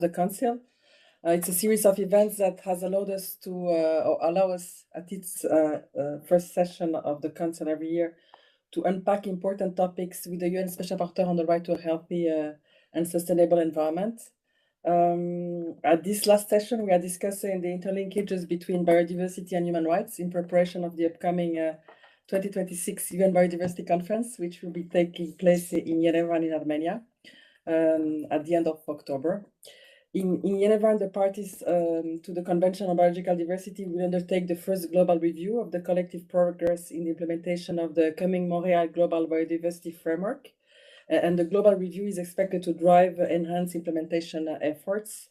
the Council. It's a series of events that has allowed us to, or allow us at its first session of the Council every year to unpack important topics with the UN Special Rapporteur on the right to a healthy and sustainable environment. At this last session, we are discussing the interlinkages between biodiversity and human rights in preparation of the upcoming 2026 UN Biodiversity Conference, which will be taking place in Yerevan in Armenia at the end of October. In Geneva, the parties to the Convention on Biological Diversity will undertake the first global review of the collective progress in the implementation of the coming Montreal Global Biodiversity Framework. And the global review is expected to drive enhanced implementation efforts.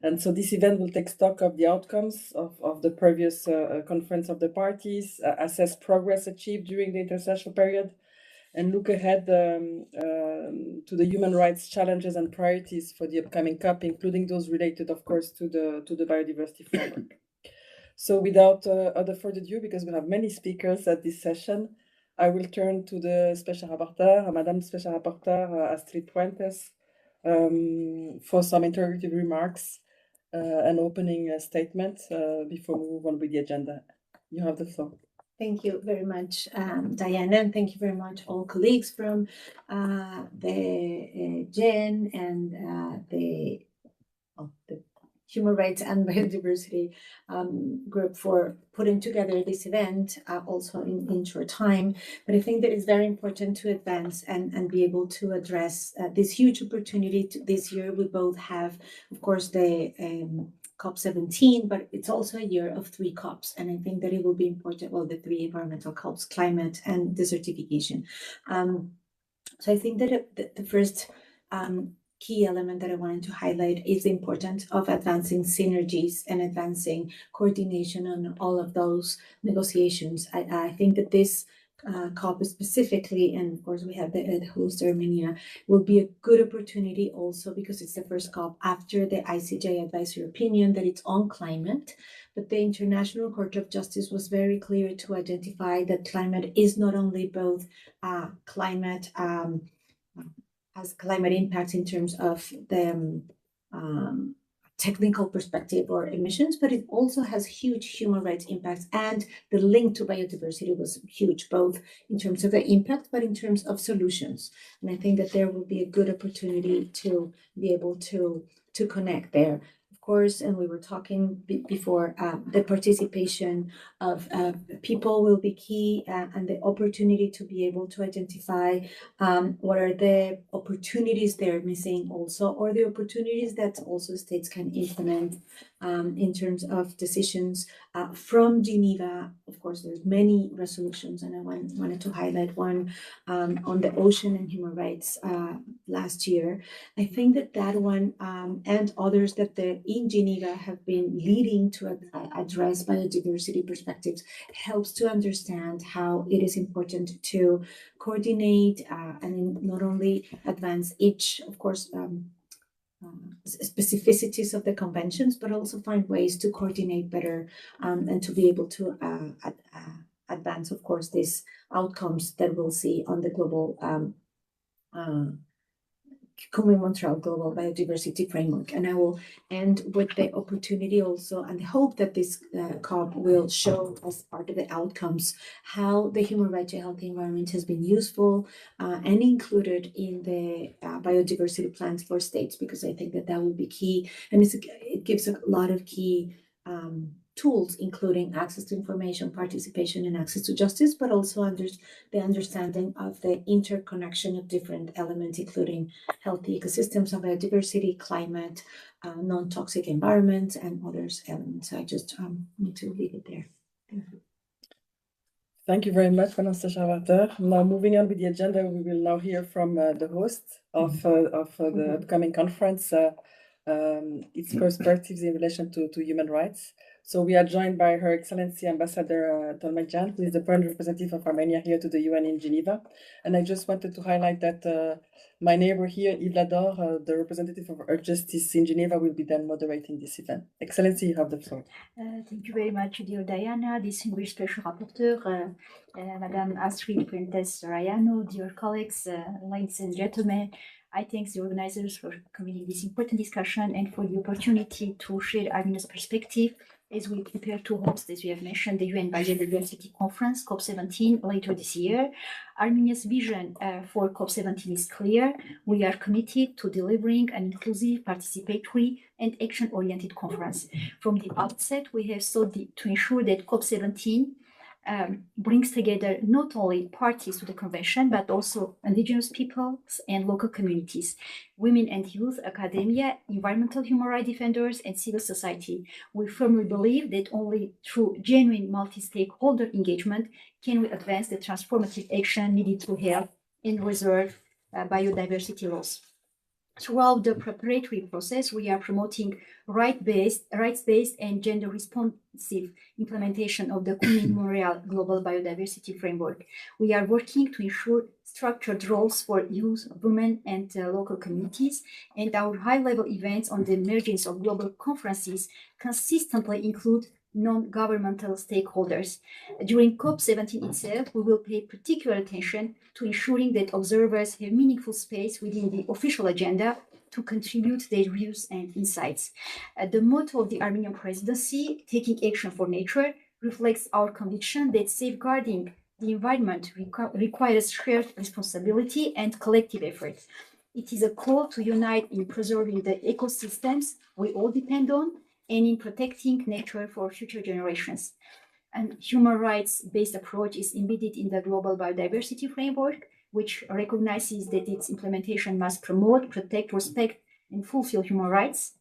And so this event will take stock of the outcomes of the previous conference of the parties, assess progress achieved during the intersessional period, and look ahead to the human rights challenges and priorities for the upcoming COP, including those related, of course, to the biodiversity framework. So without other further ado, because we have many speakers at this session, I will turn to the Special Rapporteur, Madame Special Rapporteur Astrid Puentes, for some introductory remarks and opening statement before we move on with the agenda. You have the floor. Thank you very much, Diana, and thank you very much all colleagues from the GEN and the Human Rights and Biodiversity group for putting together this event also in short time. But I think that it's very important to advance and be able to address this huge opportunity. This year we both have, of course, the COP17, but it's also a year of 3 COPs. And I think that it will be important, well, the 3 environmental COPs, climate and desertification. So I think that the first key element that I wanted to highlight is the importance of advancing synergies and advancing coordination on all of those negotiations. I think that this COP specifically, and of course we have the host Armenia, will be a good opportunity also because it's the first COP after the ICJ advisory opinion that it's on climate. But the International Court of Justice was very clear to identify that climate is not only both climate has climate impacts in terms of the technical perspective or emissions, but it also has huge human rights impacts, and the link to biodiversity was huge, both in terms of the impact, but in terms of solutions. And I think that there will be a good opportunity to be able to connect there. Of course, and we were talking before, the participation of people will be key, and the opportunity to be able to identify what are the opportunities they're missing also, or the opportunities that also states can implement in terms of decisions from Geneva. Of course, there's many resolutions, and I wanted to highlight one on the ocean and human rights last year. I think that one and others that in Geneva have been leading to address biodiversity perspectives helps to understand how it is important to coordinate and not only advance each, of course, specificities of the conventions, but also find ways to coordinate better and to be able to advance, of course, these outcomes that we'll see on the global Montreal Global Biodiversity Framework. And I will end with the opportunity also and the hope that this COP will show as part of the outcomes how the human right to a healthy environment has been useful and included in the biodiversity plans for states, because I think that will be key. And it gives a lot of key tools, including access to information, participation, and access to justice, but also the understanding of the interconnection of different elements, including healthy ecosystems of biodiversity, climate, non-toxic environments, and others elements. So I just need to leave it there. Thank you very much, Madame Rapporteur. Now, moving on with the agenda, we will now hear from the host of the upcoming conference, its perspectives in relation to human rights. So we are joined by Her Excellency Ambassador Tolmekjan, who is the permanent representative of Armenia here to the UN in Geneva. And I just wanted to highlight that my neighbor here, Yves Lador, the representative of Earth Justice in Geneva, will be then moderating this event. Excellency, you have the floor. Thank you very much, dear Diana, distinguished Special Rapporteur, Madame Astrid Puentes Rayano, dear colleagues, ladies and gentlemen. I thank the organizers for convening this important discussion and for the opportunity to share Armenia's perspective as we prepare to host, as we have mentioned, the UN Biodiversity Conference, COP17, later this year. Armenia's vision for COP17 is clear. We are committed to delivering an inclusive, participatory, and action-oriented conference. From the outset, we have sought to ensure that COP17 brings together not only parties to the convention, but also indigenous peoples and local communities, women and youth, academia, environmental human rights defenders, and civil society. We firmly believe that only through genuine multi-stakeholder engagement can we advance the transformative action needed to help and reserve biodiversity loss. Throughout the preparatory process, we are promoting rights-based and gender-responsive implementation of the Memorial Global Biodiversity Framework. We are working to ensure structured roles for youth, women, and local communities, and our high-level events on the emergence of global conferences consistently include non-governmental stakeholders. During COP17 itself, we will pay particular attention to ensuring that observers have meaningful space within the official agenda to contribute their views and insights. The motto of the Armenian presidency, taking action for nature, reflects our conviction that safeguarding the environment requires shared responsibility and collective effort. It is a call to unite in preserving the ecosystems we all depend on and in protecting nature for future generations. And human rights-based approach is embedded in the Global Biodiversity Framework, which recognizes that its implementation must promote, protect, respect, and fulfill human rights.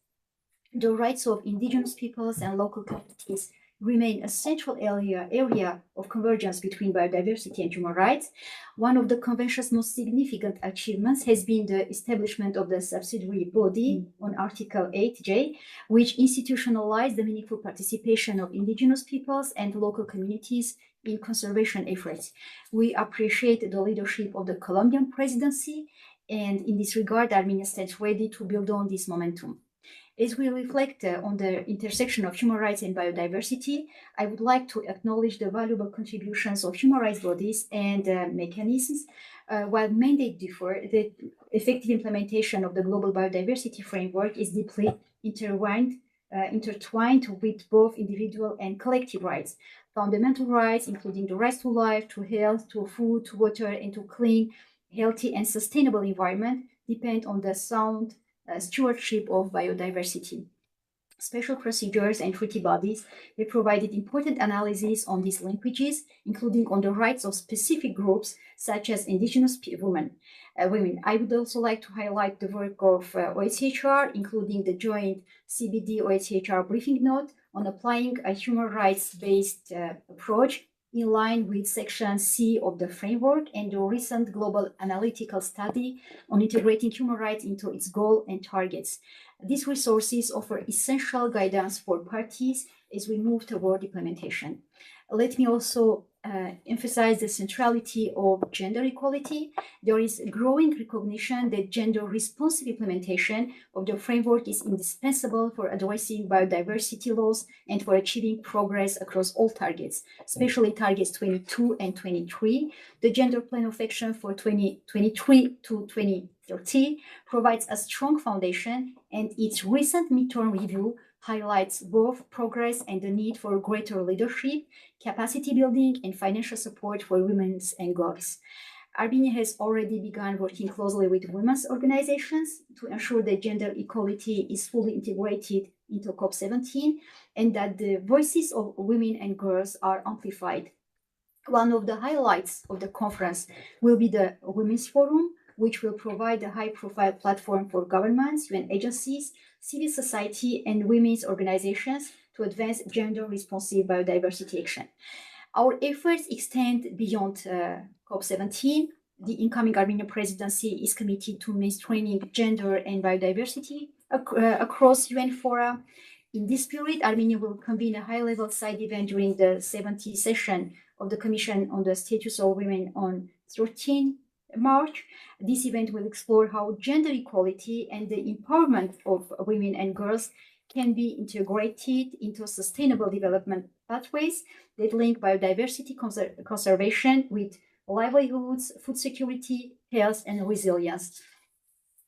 The rights of indigenous peoples and local communities remain a central area of convergence between biodiversity and human rights. One of the Convention's most significant achievements has been the establishment of the subsidiary body on Article 8J, which institutionalized the meaningful participation of indigenous peoples and local communities in conservation efforts. We appreciate the leadership of the Colombian presidency, and in this regard, Armenia stands ready to build on this momentum. As we reflect on the intersection of human rights and biodiversity, I would like to acknowledge the valuable contributions of human rights bodies and mechanisms. While mandates differ, the effective implementation of the Global Biodiversity Framework is deeply intertwined with both individual and collective rights. Fundamental rights, including the rights to life, to health, to food, to water, and to clean, healthy, and sustainable environment, depend on the sound stewardship of biodiversity. Special procedures and treaty bodies have provided important analysis on these linkages, including on the rights of specific groups such as indigenous women. I would also like to highlight the work of OHCHR, including the joint CBD-OHCHR briefing note on applying a human rights-based approach in line with Section C of the framework and the recent global analytical study on integrating human rights into its goal and targets. These resources offer essential guidance for parties as we move toward implementation. Let me also emphasize the centrality of gender equality. There is growing recognition that gender-responsive implementation of the framework is indispensable for addressing biodiversity loss and for achieving progress across all targets, especially targets 22 and 23. The Gender Plan of Action for 2023 to 2030 provides a strong foundation, and its recent midterm review highlights both progress and the need for greater leadership, capacity building, and financial support for women and girls. Armenia has already begun working closely with women's organizations to ensure that gender equality is fully integrated into COP17 and that the voices of women and girls are amplified. One of the highlights of the conference will be the Women's Forum, which will provide a high-profile platform for governments, UN agencies, civil society, and women's organizations to advance gender-responsive biodiversity action. Our efforts extend beyond COP17. The incoming Armenian presidency is committed to mainstreaming gender and biodiversity across UN fora. In this spirit, Armenia will convene a high-level side event during the 70th session of the Commission on the Status of Women on 13 March. This event will explore how gender equality and the empowerment of women and girls can be integrated into sustainable development pathways that link biodiversity conservation with livelihoods, food security, health, and resilience.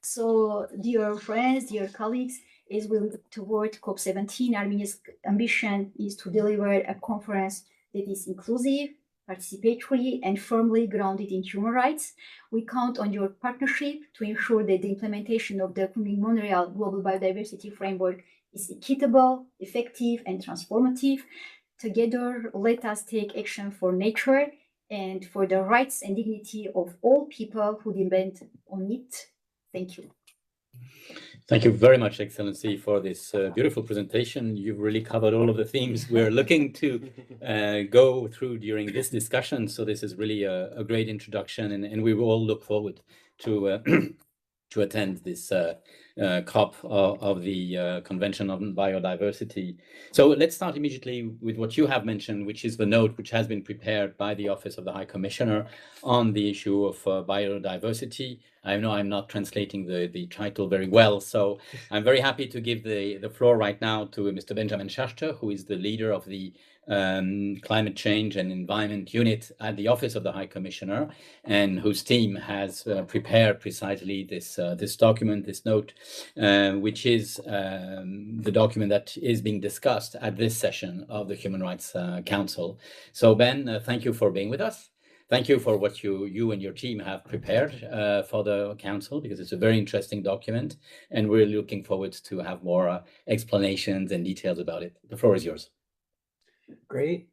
So, dear friends, dear colleagues, as we look toward COP17, Armenia's ambition is to deliver a conference that is inclusive, participatory, and firmly grounded in human rights. We count on your partnership to ensure that the implementation of the upcoming Montreal Global Biodiversity Framework is equitable, effective, and transformative. Together, let us take action for nature and for the rights and dignity of all people who depend on it. Thank you. Thank you very much, Excellency, for this beautiful presentation. You've really covered all of the themes we're looking to go through during this discussion. So this is really a great introduction, and we will all look forward to to attend this COP of the Convention on Biodiversity. So let's start immediately with what you have mentioned, which is the note which has been prepared by the Office of the High Commissioner on the issue of biodiversity. I know I'm not translating the title very well, so I'm very happy to give the floor right now to Mr. Benjamin Schachter, who is the leader of the Climate Change and Environment Unit at the Office of the High Commissioner, and whose team has prepared precisely this document, this note, which is the document that is being discussed at this session of the Human Rights Council. So Ben, thank you for being with us. Thank you for what you and your team have prepared for the council, because it's a very interesting document, and we're looking forward to have more explanations and details about it. The floor is yours. Great.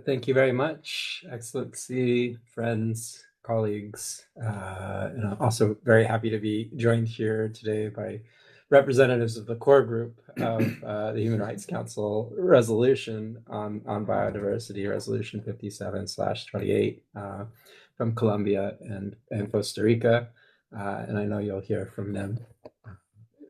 Thank you very much, Excellency, friends, colleagues. And I'm also very happy to be joined here today by representatives of the core group of the Human Rights Council resolution on biodiversity, Resolution 57/28 from Colombia and Costa Rica. And I know you'll hear from them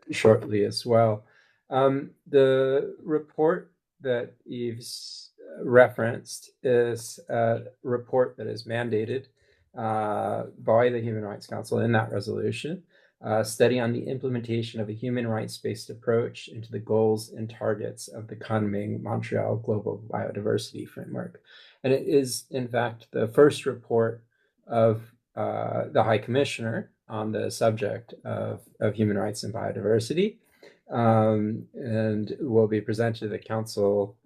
shortly as well. The report that Yves referenced is a report that is mandated by the Human Rights Council in that resolution, a study on the implementation of a human rights-based approach into the goals and targets of the Kunming Montreal Global Biodiversity Framework. And it is, in fact, the first report of the High Commissioner on the subject of human rights and biodiversity. And will be presented to the council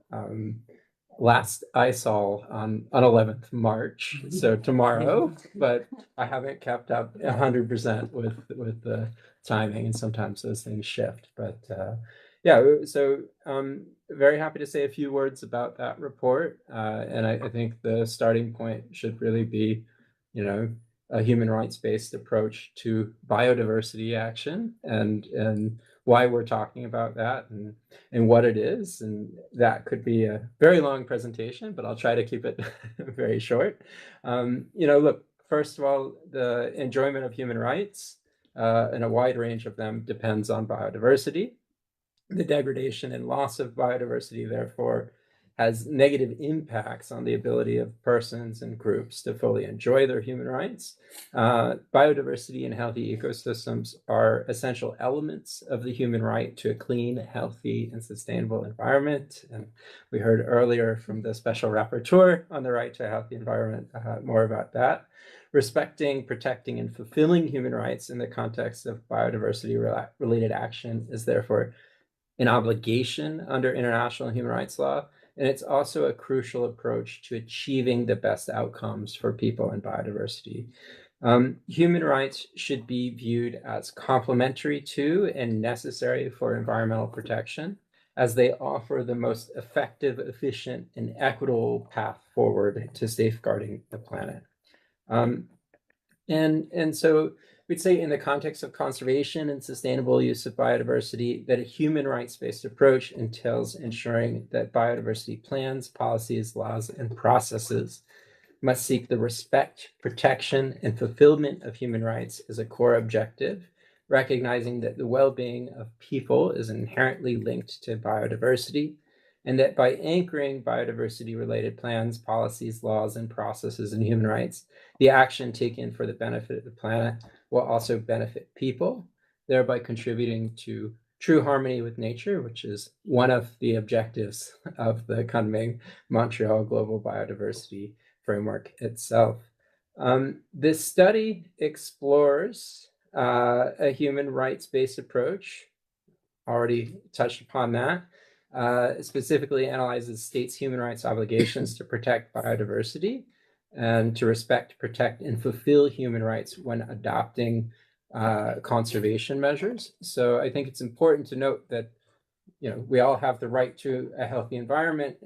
last I saw on 11th March, so tomorrow, but I haven't kept up 100% with the timing, and sometimes those things shift. But yeah, so very happy to say a few words about that report, and I think the starting point should really be, a human rights-based approach to biodiversity action, and why we're talking about that, and what it is. And that could be a very long presentation, but I'll try to keep it very short. Look, first of all, the enjoyment of human rights, and a wide range of them, depends on biodiversity. The degradation and loss of biodiversity, therefore, has negative impacts on the ability of persons and groups to fully enjoy their human rights. Biodiversity and healthy ecosystems are essential elements of the human right to a clean, healthy, and sustainable environment. And we heard earlier from the special rapporteur on the right to a healthy environment more about that. Respecting, protecting, and fulfilling human rights in the context of biodiversity-related action is therefore an obligation under international human rights law. And it's also a crucial approach to achieving the best outcomes for people and biodiversity. Human rights should be viewed as complementary to and necessary for environmental protection, as they offer the most effective, efficient, and equitable path forward to safeguarding the planet. And so we'd say, in the context of conservation and sustainable use of biodiversity, that a human rights-based approach entails ensuring that biodiversity plans, policies, laws, and processes must seek the respect, protection, and fulfillment of human rights as a core objective, recognizing that the well-being of people is inherently linked to biodiversity, and that by anchoring biodiversity-related plans, policies, laws, and processes in human rights, the action taken for the benefit of the planet will also benefit people, thereby contributing to true harmony with nature, which is one of the objectives of the Kunming Montreal Global Biodiversity Framework itself. This study explores a human rights-based approach, already touched upon that, specifically analyzes states' human rights obligations to protect biodiversity and to respect, protect, and fulfill human rights when adopting conservation measures. So I think it's important to note that, you know, we all have the right to a healthy environment,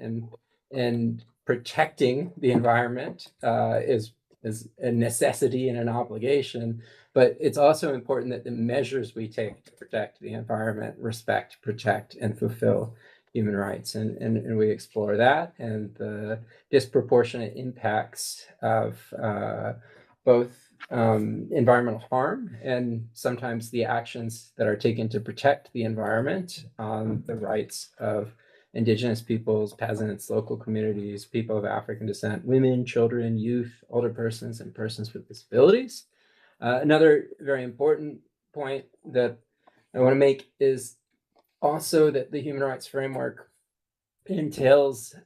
and protecting the environment is a necessity and an obligation. But it's also important that the measures we take to protect the environment respect, protect, and fulfill human rights. And we explore that and the disproportionate impacts of both environmental harm and sometimes the actions that are taken to protect the environment on the rights of Indigenous peoples, peasants, local communities, people of African descent, women, children, youth, older persons, and persons with disabilities. Another very important point that I want to make is also that the human rights framework entails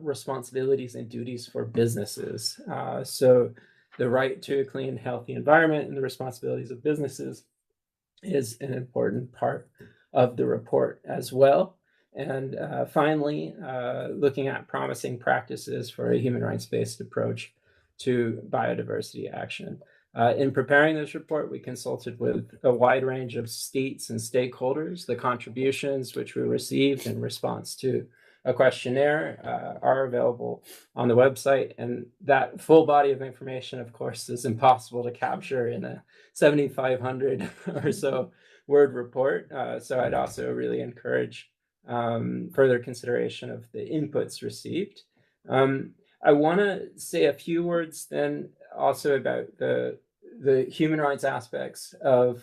responsibilities and duties for businesses. So the right to a clean, healthy environment and the responsibilities of businesses is an important part of the report as well. And finally, looking at promising practices for a human rights-based approach to biodiversity action. In preparing this report, we consulted with a wide range of states and stakeholders. The contributions which we received in response to a questionnaire are available on the website, and that full body of information, of course, is impossible to capture in a 7,500 or so word report. So I'd also really encourage further consideration of the inputs received. I want to say a few words then also about the human rights aspects of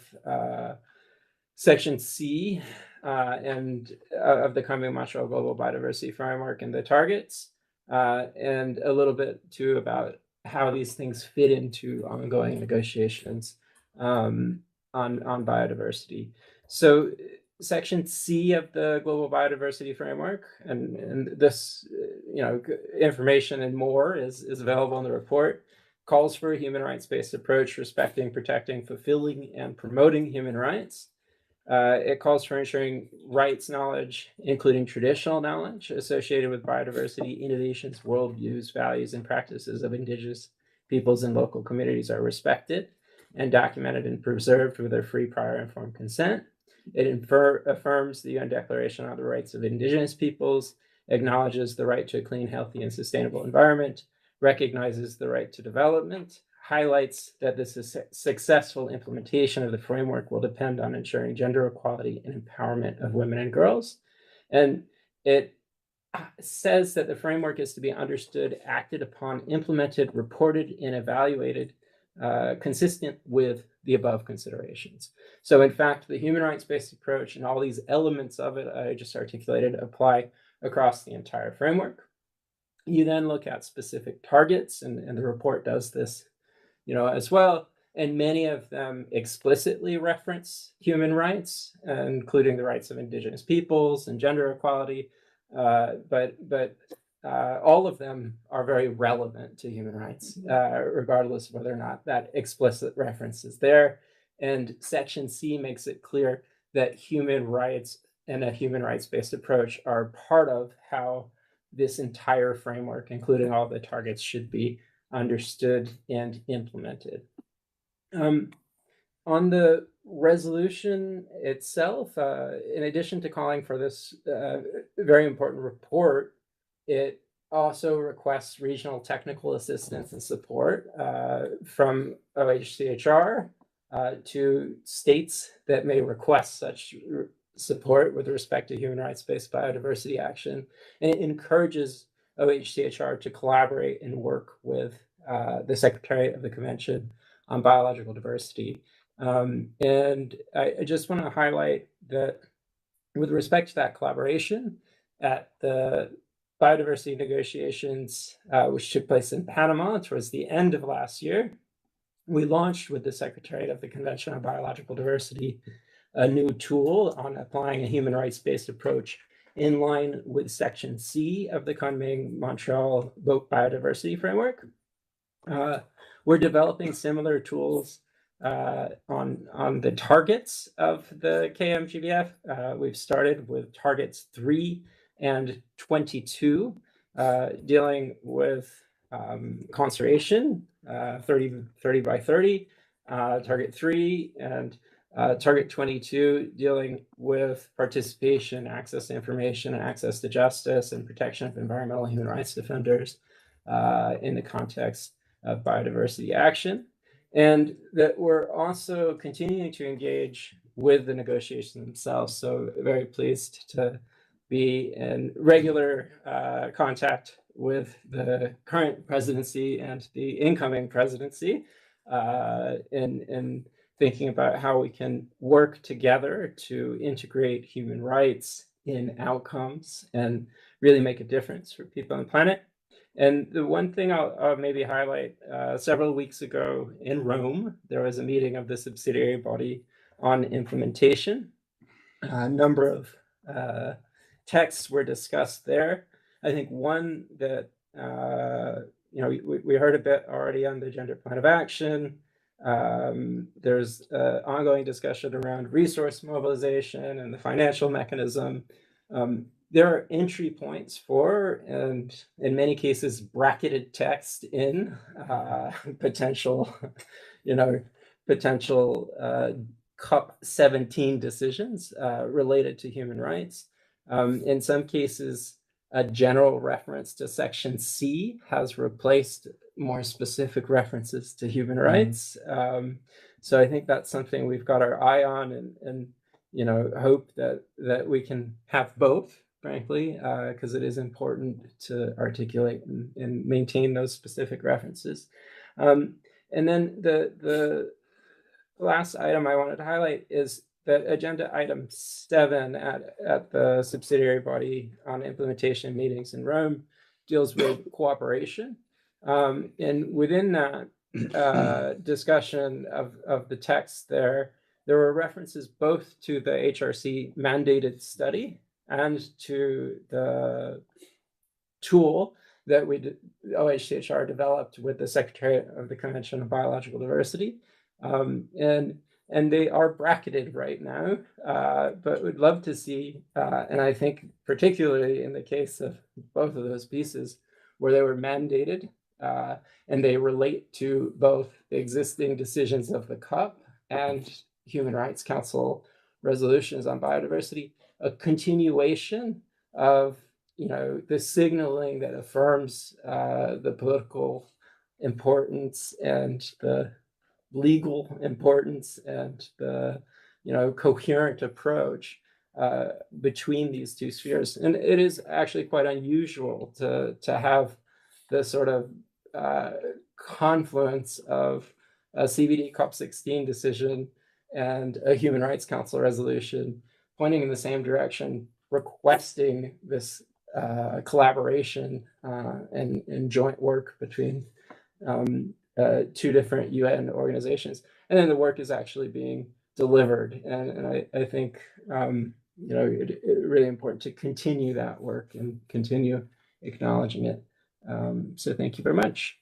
Section C and of the Montreal Global Biodiversity Framework and the targets, and a little bit too about how these things fit into ongoing negotiations on biodiversity. So Section C of the Global Biodiversity Framework, and this, you know, information and more is available in the report, calls for a human rights-based approach, respecting, protecting, fulfilling, and promoting human rights. It calls for ensuring rights knowledge, including traditional knowledge associated with biodiversity, innovations, worldviews, values, and practices of Indigenous peoples and local communities are respected and documented and preserved with their free, prior, informed consent. It affirms the UN Declaration on the Rights of Indigenous Peoples, acknowledges the right to a clean, healthy, and sustainable environment, recognizes the right to development, highlights that the successful implementation of the framework will depend on ensuring gender equality and empowerment of women and girls. And it says that the framework is to be understood, acted upon, implemented, reported, and evaluated consistent with the above considerations. So in fact, the human rights-based approach and all these elements of it I just articulated apply across the entire framework. You then look at specific targets, and the report does this, you know, as well. And many of them explicitly reference human rights, including the rights of Indigenous peoples and gender equality. But all of them are very relevant to human rights, regardless of whether or not that explicit reference is there. And Section C makes it clear that human rights and a human rights-based approach are part of how this entire framework, including all the targets, should be understood and implemented. On the resolution itself, in addition to calling for this very important report, it also requests regional technical assistance and support from OHCHR to states that may request such support with respect to human rights-based biodiversity action. And it encourages OHCHR to collaborate and work with the Secretariat of the Convention on Biological Diversity. And I just want to highlight that with respect to that collaboration at the biodiversity negotiations, which took place in Panama towards the end of last year, we launched with the Secretariat of the Convention on Biological Diversity a new tool on applying a human rights-based approach in line with Section C of the Montreal Biodiversity Framework. We're developing similar tools on the targets of the KMGBF. We've started with targets 3 and 22, dealing with conservation, 30 by 30, target 3, and target 22 dealing with participation, access to information, and access to justice, and protection of environmental and human rights defenders in the context of biodiversity action. And that we're also continuing to engage with the negotiations themselves. So very pleased to be in regular contact with the current presidency and the incoming presidency in thinking about how we can work together to integrate human rights in outcomes and really make a difference for people on the planet. And the one thing I'll maybe highlight, several weeks ago in Rome, there was a meeting of the subsidiary body on implementation. A number of texts were discussed there. I think one that, we heard a bit already on the Gender Plan of Action. There's ongoing discussion around resource mobilization and the financial mechanism. There are entry points for, and in many cases, bracketed text in potential COP17 decisions related to human rights. In some cases, a general reference to Section C has replaced more specific references to human rights. So I think that's something we've got our eye on, and hope that we can have both, frankly, because it is important to articulate and maintain those specific references. And then the last item I wanted to highlight is that agenda item 7 at the subsidiary body on implementation meetings in Rome deals with cooperation. And within that discussion of the text there were references both to the HRC mandated study and to the tool that OHCHR developed with the Secretariat of the Convention on Biological Diversity. And they are bracketed right now, but we'd love to see, and I think particularly in the case of both of those pieces, where they were mandated and they relate to both the existing decisions of the COP and Human Rights Council resolutions on biodiversity, a continuation of the signaling that affirms the political importance and the legal importance and the coherent approach between these two spheres. And it is actually quite unusual to have the sort of confluence of a CBD COP16 decision and a Human Rights Council resolution pointing in the same direction, requesting this collaboration and joint work between two different UN organizations, and then the work is actually being delivered. And I think it's really important to continue that work and continue acknowledging it. So thank you very much.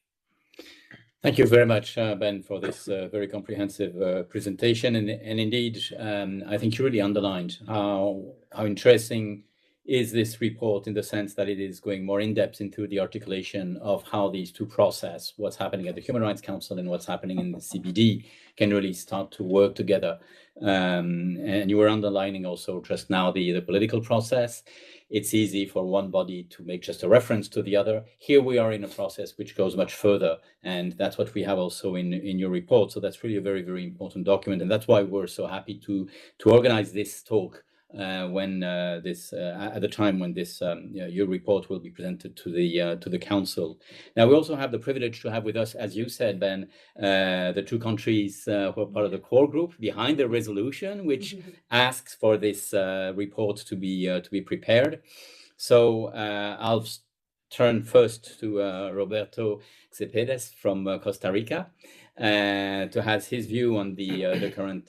Thank you very much, Ben, for this very comprehensive presentation. And indeed, I think you really underlined how interesting is this report in the sense that it is going more in depth into the articulation of how these two process, what's happening at the Human Rights Council and what's happening in the CBD, can really start to work together. And you were underlining also just now the political process. It's easy for one body to make just a reference to the other. Here we are in a process which goes much further, and that's what we have also in your report. So that's really a very, very important document, and that's why we're so happy to organize this talk at the time when this your report will be presented to the council. Now we also have the privilege to have with us, as you said, Ben, the two countries who are part of the core group behind the resolution, which asks for this report to be prepared. So I'll turn first to Roberto Cepedes from Costa Rica. to have his view on the current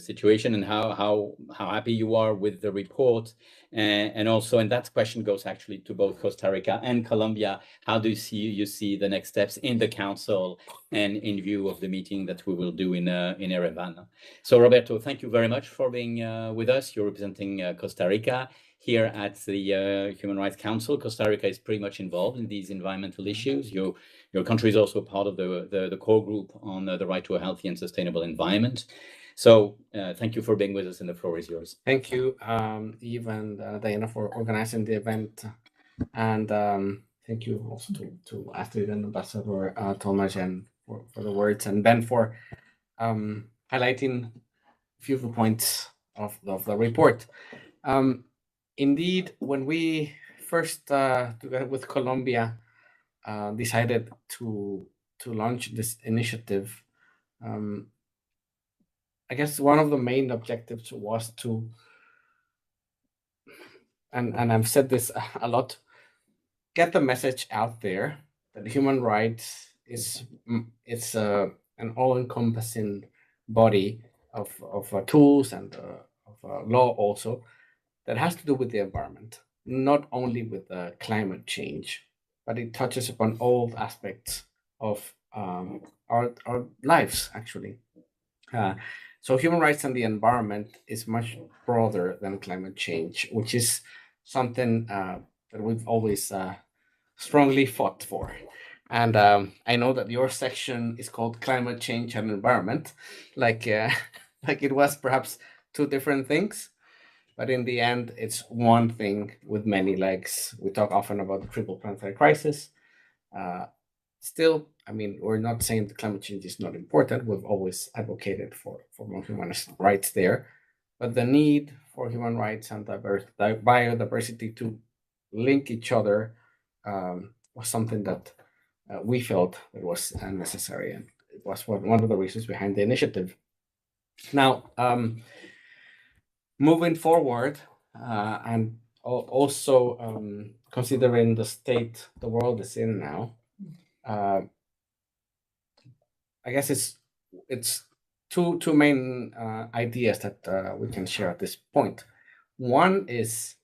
situation and how happy you are with the report. And also, and that question goes actually to both Costa Rica and Colombia. How do you see the next steps in the council and in view of the meeting that we will do in Erevan? So Roberto, thank you very much for being with us. You're representing Costa Rica here at the Human Rights Council. Costa Rica is pretty much involved in these environmental issues. Your country is also part of the core group on the right to a healthy and sustainable environment. So thank you for being with us, and the floor is yours. Thank you, Eve and Diana, for organizing the event. And thank you also to Astrid and Ambassador Tolmajen for the words, and Ben for highlighting a few of the points of the report. Indeed, when we first, together with Colombia, decided to launch this initiative, I guess one of the main objectives was to, and I've said this a lot, get the message out there that human rights is an all-encompassing body of tools and of law also that has to do with the environment, not only with climate change, but it touches upon all aspects of our lives, actually. So human rights and the environment is much broader than climate change, which is something that we've always strongly fought for. And I know that your section is called Climate Change and Environment, like it was perhaps two different things, but in the end, it's one thing with many legs. We talk often about the triple planetary crisis. Still, I mean, we're not saying that climate change is not important. We've always advocated for more human rights there, but the need for human rights and biodiversity to link each other was something that we felt it was necessary, and it was one of the reasons behind the initiative. Now, moving forward, and also considering the state the world is in now, I guess it's two main ideas that we can share at this point. One is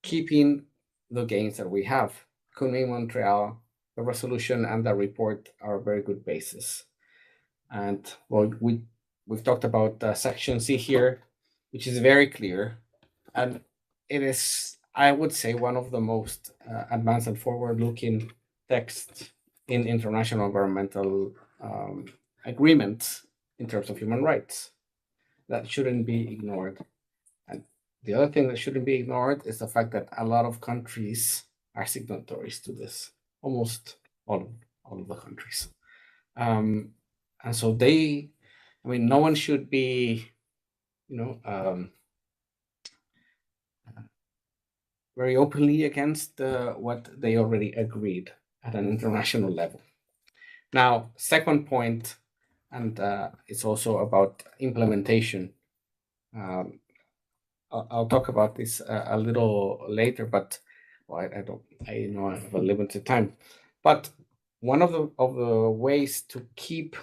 keeping the gains that we have. Kunming, Montreal, the resolution and the report are a very good basis. And well, we've talked about Section C here, which is very clear, and it is, I would say, one of the most advanced and forward-looking texts in international environmental agreements in terms of human rights. That shouldn't be ignored. And the other thing that shouldn't be ignored is the fact that a lot of countries are signatories to this, almost all of the countries. And so no one should be, very openly against what they already agreed at an international level. Now, second point, and it's also about implementation. I'll talk about this a little later, but I know I have a limited time. But one of the ways to keep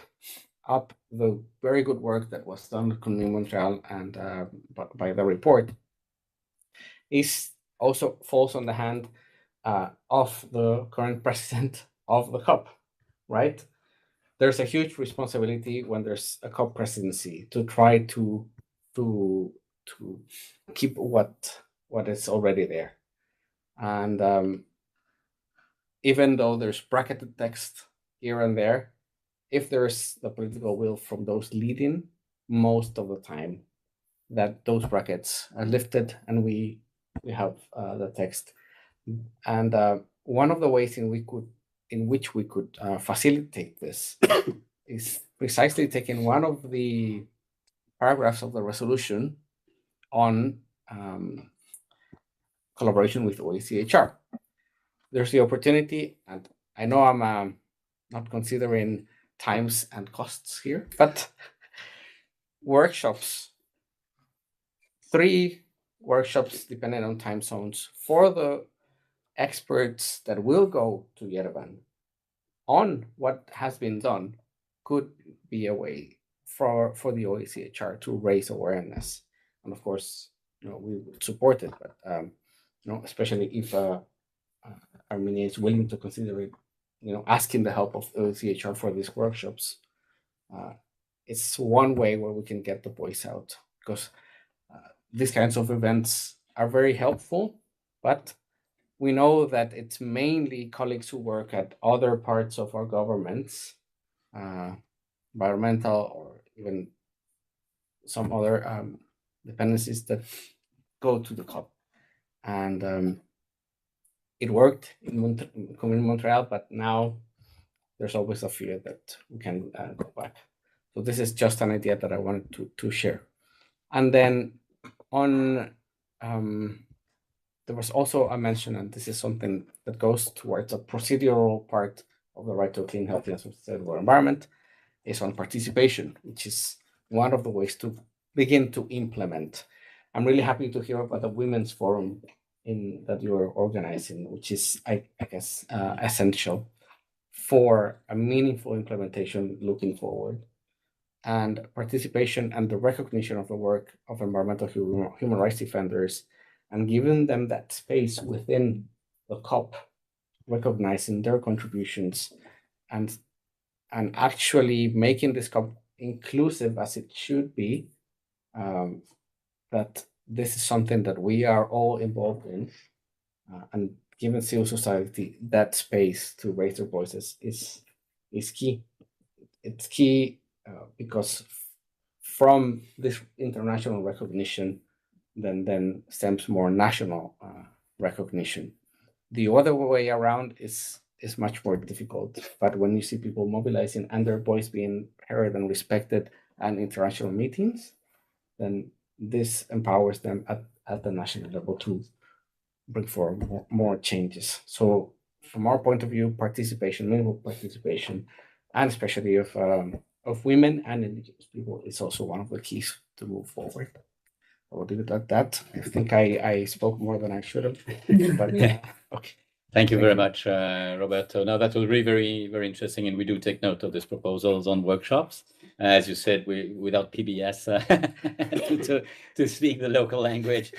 up the very good work that was done at Kunming, Montreal and by the report is also falls on the hand of the current president of the COP, right? There's a huge responsibility when there's a COP presidency to try to keep what is already there. And even though there's bracketed text here and there, if there's the political will from those leading, most of the time that those brackets are lifted and we have the text. And one of the ways in which we could facilitate this is precisely taking one of the paragraphs of the resolution on collaboration with OECHR. There's the opportunity, and I know I'm not considering times and costs here, but workshops, 3 workshops depending on time zones for the experts that will go to Yerevan on what has been done could be a way for the OECHR to raise awareness. And of course, we would support it, but especially if Armenia is willing to consider it, asking the help of OECHR for these workshops. It's one way where we can get the voice out, because these kinds of events are very helpful, but we know that it's mainly colleagues who work at other parts of our governments, environmental or even some other dependencies, that go to the COP. And it worked in Montreal, but now there's always a fear that we can go back. So this is just an idea that I wanted to share. And then on there was also a mention, and this is something that goes towards a procedural part of the right to a clean, healthy, and sustainable environment, is on participation, which is one of the ways to begin to implement. I'm really happy to hear about the Women's Forum that you're organizing, which is, I guess, essential for a meaningful implementation looking forward. And participation and the recognition of the work of environmental human rights defenders, and giving them that space within the COP, recognizing their contributions, and actually making this COP inclusive as it should be, that this is something that we are all involved in, and giving civil society that space to raise their voices is key. It's key because from this international recognition, then stems more national recognition. The other way around is much more difficult. But when you see people mobilizing and their voice being heard and respected at international meetings, then this empowers them at the national level to bring forward more changes. So from our point of view, participation, meaningful participation, and especially of women and indigenous people, is also one of the keys to move forward. I will leave it at that. I think I spoke more than I should have. But Yeah. Okay. Thank you very much, Roberto. Now that was really very, very interesting, and we do take note of these proposals on workshops. As you said, without PBS to speak the local language,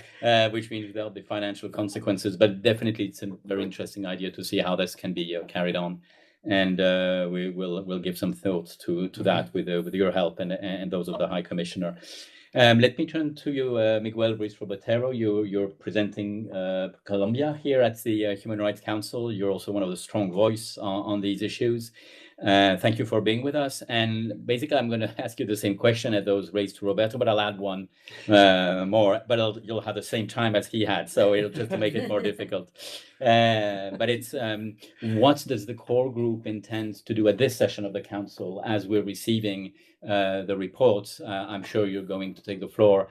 which means there'll be financial consequences. But definitely, it's a very interesting idea to see how this can be carried on, and we'll give some thought to that with your help and those of the High Commissioner. Let me turn to you, Miguel Ruiz-Robotero. You're presenting Colombia here at the Human Rights Council. You're also one of the strong voice on these issues. Thank you for being with us. And basically, I'm going to ask you the same question as those raised to Roberto, but I'll add one more. But you'll have the same time as he had, so it'll just to make it more difficult. But it's what does the core group intend to do at this session of the council as we're receiving the reports? I'm sure you're going to take the floor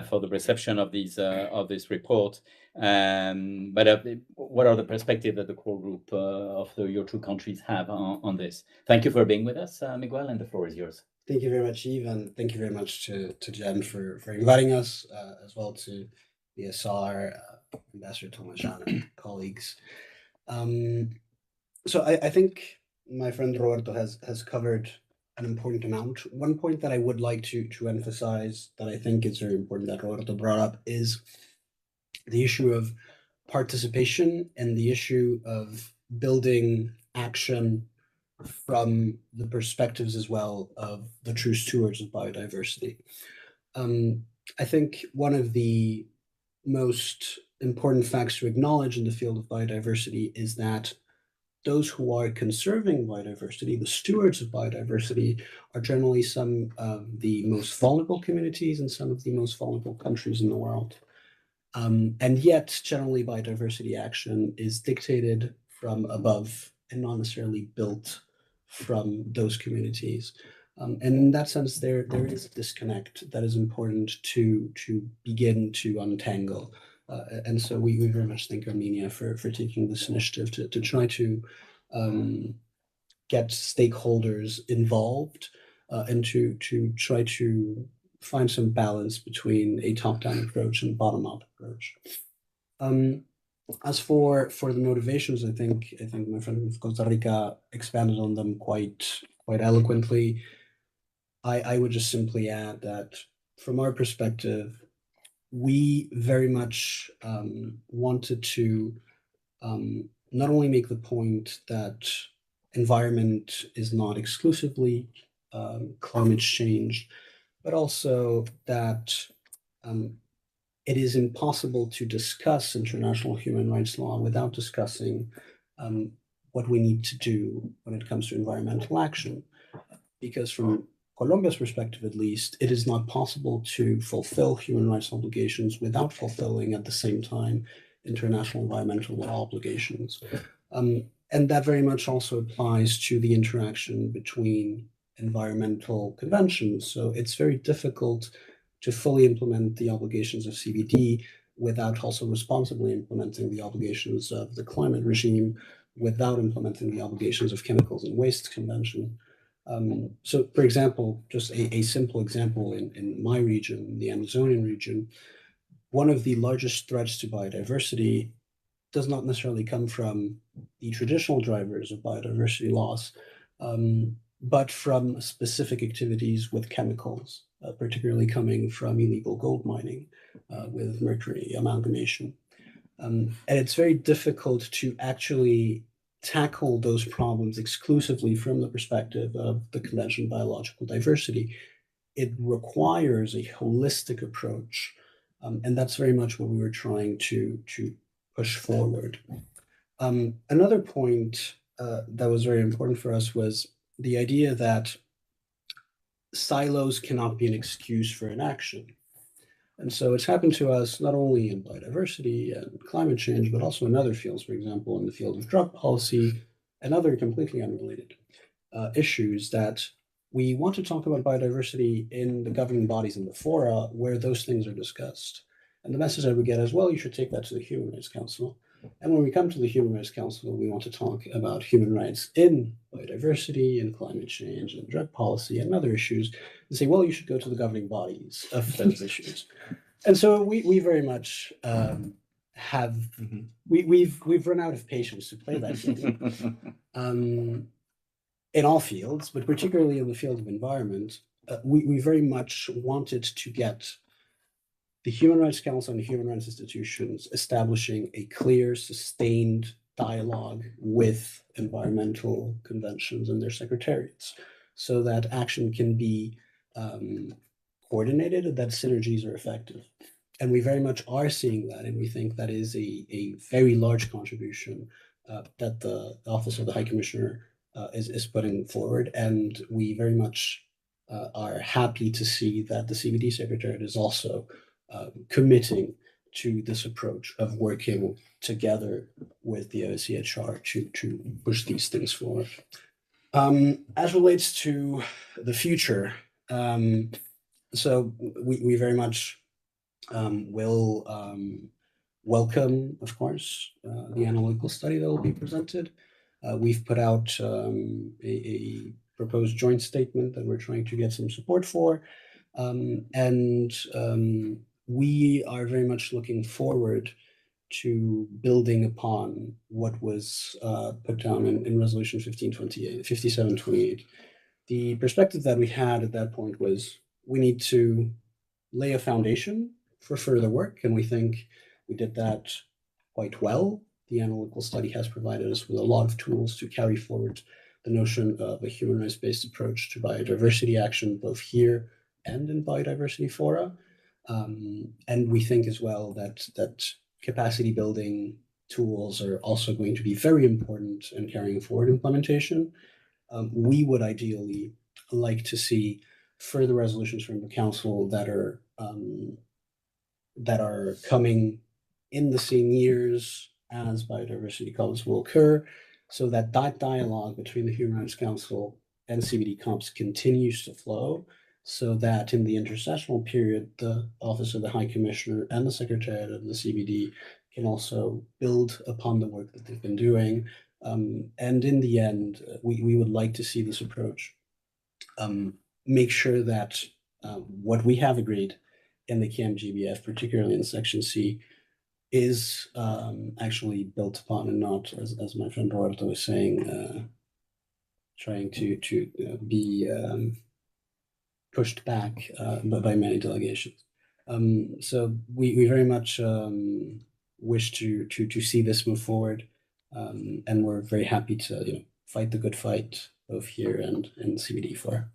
for the reception of these of this report. But what are the perspectives that the core group of your two countries have on this? Thank you for being with us, Miguel, and the floor is yours. Thank you very much, Yves, and thank you very much to Jen for inviting us, as well to the SR, Ambassador Tomajan, and colleagues. So I think my friend Roberto has covered an important amount. One point that I would like to emphasize that I think is very important that Roberto brought up is the issue of participation and the issue of building action from the perspectives as well of the true stewards of biodiversity. I think one of the most important facts to acknowledge in the field of biodiversity is that those who are conserving biodiversity, the stewards of biodiversity, are generally some of the most vulnerable communities and some of the most vulnerable countries in the world. And yet, generally, biodiversity action is dictated from above and not necessarily built from those communities. And in that sense, there is a disconnect that is important to begin to untangle. And so we very much thank Armenia for taking this initiative to try to get stakeholders involved and to try to find some balance between a top-down approach and bottom-up approach. As for the motivations, I think my friend from Costa Rica expanded on them quite eloquently. I would just simply add that from our perspective, we very much wanted to not only make the point that environment is not exclusively climate change, but also that it is impossible to discuss international human rights law without discussing what we need to do when it comes to environmental action. Because from Colombia's perspective, at least, it is not possible to fulfill human rights obligations without fulfilling at the same time international environmental law obligations. And that very much also applies to the interaction between environmental conventions. So it's very difficult to fully implement the obligations of CBD without also responsibly implementing the obligations of the climate regime, without implementing the obligations of chemicals and waste convention. So, for example, just a simple example in my region, the Amazonian region, one of the largest threats to biodiversity does not necessarily come from the traditional drivers of biodiversity loss, but from specific activities with chemicals, particularly coming from illegal gold mining with mercury amalgamation. And it's very difficult to actually tackle those problems exclusively from the perspective of the Convention on Biological Diversity. It requires a holistic approach, and that's very much what we were trying to push forward. Another point that was very important for us was the idea that silos cannot be an excuse for inaction. And so it's happened to us not only in biodiversity and climate change, but also in other fields, for example, in the field of drug policy and other completely unrelated issues, that we want to talk about biodiversity in the governing bodies and the fora where those things are discussed. And the message I would get as well, you should take that to the Human Rights Council. And when we come to the Human Rights Council, we want to talk about human rights in biodiversity and climate change and drug policy and other issues, and say, well, you should go to the governing bodies of those issues. And so we very much we've run out of patience to play that game. In all fields, but particularly in the field of environment, we very much wanted to get the Human Rights Council and the human rights institutions establishing a clear, sustained dialogue with environmental conventions and their secretariats, so that action can be coordinated and that synergies are effective. And we very much are seeing that, and we think that is a very large contribution that the Office of the High Commissioner is putting forward. And we very much are happy to see that the CBD Secretariat is also committing to this approach of working together with the OCHR to push these things forward. As relates to the future, so we very much will welcome, of course, the analytical study that will be presented. We've put out a proposed joint statement that we're trying to get some support for. And we are very much looking forward to building upon what was put down in Resolution 5728. The perspective that we had at that point was we need to lay a foundation for further work, and we think we did that quite well. The analytical study has provided us with a lot of tools to carry forward the notion of a human rights-based approach to biodiversity action, both here and in biodiversity fora. And we think as well that capacity building tools are also going to be very important in carrying forward implementation. We would ideally like to see further resolutions from the Council that are coming in the same years as biodiversity COPs will occur, so that dialogue between the Human Rights Council and CBD COPs continues to flow, so that in the intersessional period, the Office of the High Commissioner and the Secretariat of the CBD can also build upon the work that they've been doing. And in the end, we would like to see this approach make sure that what we have agreed in the KMGBF, particularly in Section C, is actually built upon and not, as my friend Roberto was saying, trying to be pushed back by many delegations. So we very much wish to see this move forward, and we're very happy to fight the good fight both here and in CBD4.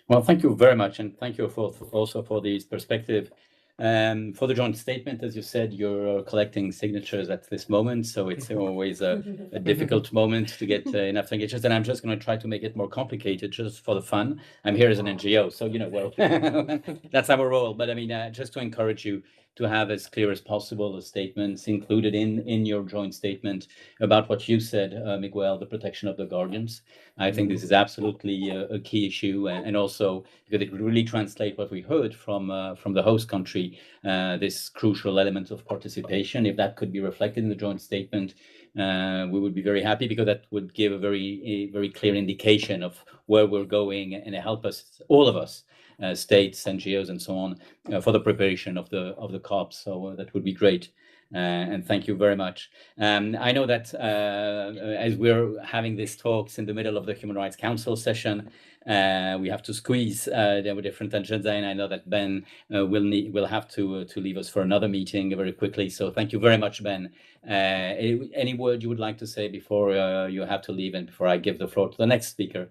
Well, thank you very much, and thank you also for this perspective. For the joint statement, as you said, you're collecting signatures at this moment, so it's always a difficult moment to get enough signatures. And I'm just going to try to make it more complicated, just for the fun. I'm here as an NGO, so well, that's our role. But I mean, just to encourage you to have as clear as possible the statements included in your joint statement about what you said, Miguel, the protection of the guardians. I think this is absolutely a key issue, and also because it really translates what we heard from the host country, this crucial element of participation. If that could be reflected in the joint statement, we would be very happy, because that would give a very clear indication of where we're going and help us, all of us, states, NGOs, and so on, for the preparation of the COP. So that would be great. And thank you very much. I know that as we're having these talks in the middle of the Human Rights Council session, we have to squeeze there were different agendas, and I know that Ben will have to leave us for another meeting very quickly. So thank you very much, Ben. Any word you would like to say before you have to leave, and before I give the floor to the next speaker?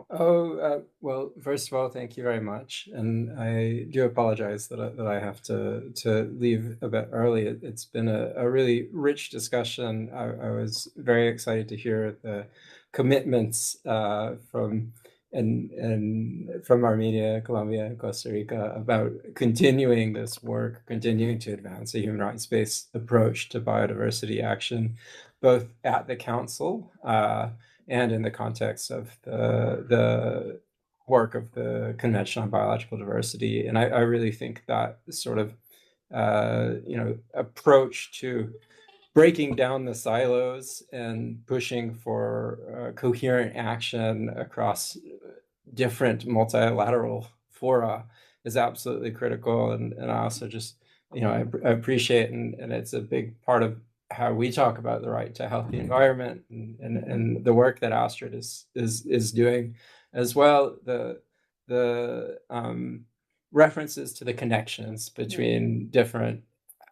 Well, first of all, thank you very much, and I do apologize that I have to leave a bit early. It's been a really rich discussion. I was very excited to hear the commitments from Armenia, Colombia, and Costa Rica about continuing this work, continuing to advance a human rights-based approach to biodiversity action, both at the Council and in the context of the work of the Convention on Biological Diversity. And I really think that sort of approach to breaking down the silos and pushing for coherent action across different multilateral fora is absolutely critical. And I also just, I appreciate, and it's a big part of how we talk about the right to a healthy environment, and the work that Astrid is doing as well. The references to the connections between different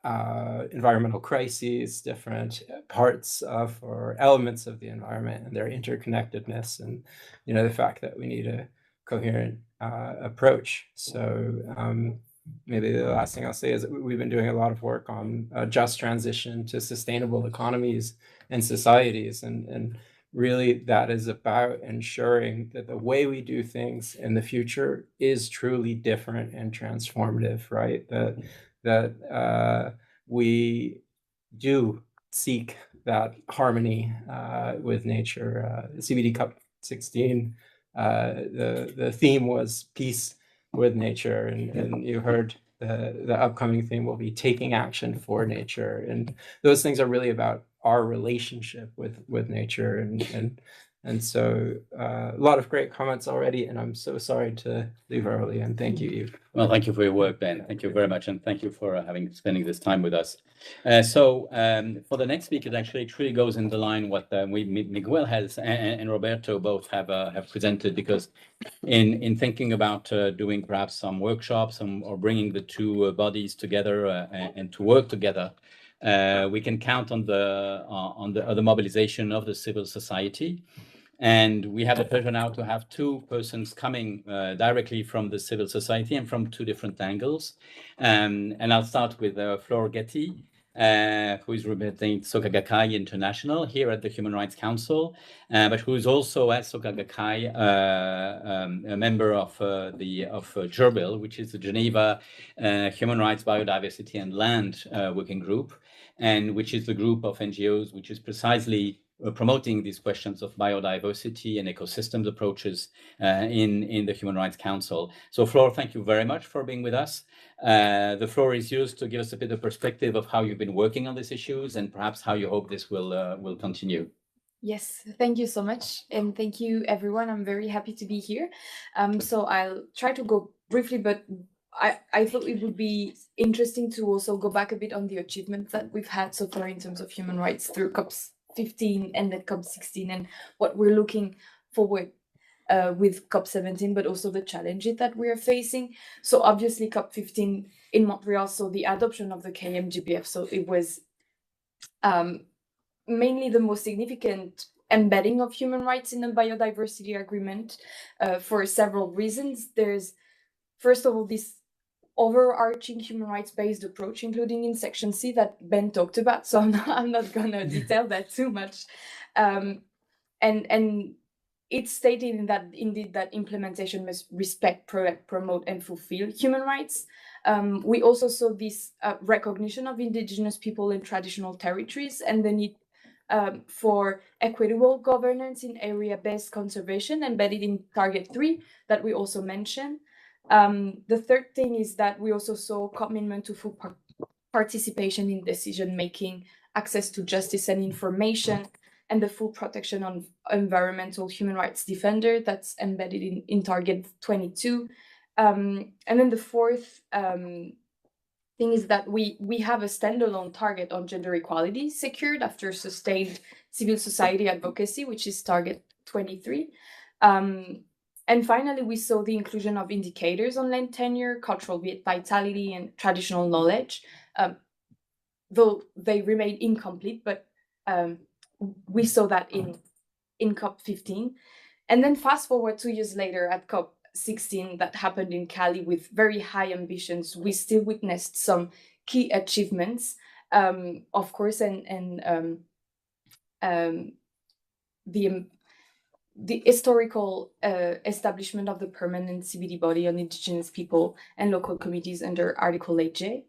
environmental crises, different parts of or elements of the environment, and their interconnectedness, and the fact that we need a coherent approach. So maybe the last thing I'll say is that we've been doing a lot of work on just transition to sustainable economies and societies, and really that is about ensuring that the way we do things in the future is truly different and transformative, right? That we do seek that harmony with nature. CBD COP16, the theme was peace with nature, and you heard the upcoming theme will be taking action for nature, and those things are really about our relationship with nature, and so a lot of great comments already, and I'm so sorry to leave early, and thank you, Yves. Well, thank you for your work, Ben. Thank you very much, and thank you for spending this time with us. So for the next speaker, actually, it really goes in the line what Miguel has and Roberto both have presented, because in thinking about doing perhaps some workshops or bringing the two bodies together and to work together, we can count on the mobilization of the civil society. And we have the pleasure now to have two persons coming directly from the civil society and from two different angles. And I'll start with Flor Getty, who is representing Soka Gakkai International here at the Human Rights Council, but who is also, as Soka Gakkai, a member of GERBIL, which is the Geneva Human Rights, Biodiversity and Land Working Group, and which is the group of NGOs which is precisely promoting these questions of biodiversity and ecosystems approaches in the Human Rights Council. So Flor, thank you very much for being with us. The floor is yours to give us a bit of perspective of how you've been working on these issues and perhaps how you hope this will continue. Yes, thank you so much. And thank you, everyone. I'm very happy to be here. So I'll try to go briefly, but I thought it would be interesting to also go back a bit on the achievements that we've had so far in terms of human rights through COP15 and then COP16, and what we're looking forward with COP17, but also the challenges that we are facing. So obviously COP15 in Montreal, so the adoption of the KMGBF, so it was mainly the most significant embedding of human rights in the biodiversity agreement for several reasons. There's, first of all, this overarching human rights based approach, including in section C that Ben talked about. So I'm not gonna detail that too much. And it's stated in that indeed that implementation must respect, promote, and fulfill human rights. We also saw this recognition of indigenous people in traditional territories and the need for equitable governance in area-based conservation embedded in Target 3 that we also mentioned. The third thing is that we also saw commitment to full participation in decision-making, access to justice and information, and the full protection of environmental human rights defender that's embedded in Target 22. And then the fourth thing is that we have a standalone target on gender equality secured after sustained civil society advocacy, which is Target 23. And finally, we saw the inclusion of indicators on land tenure, cultural vitality, and traditional knowledge, though they remain incomplete, but we saw that in COP15. And then fast forward 2 years later at COP16 that happened in Cali with very high ambitions, we still witnessed some key achievements, of course, and the historical establishment of the permanent CBD body on indigenous people and local communities under Article 8J,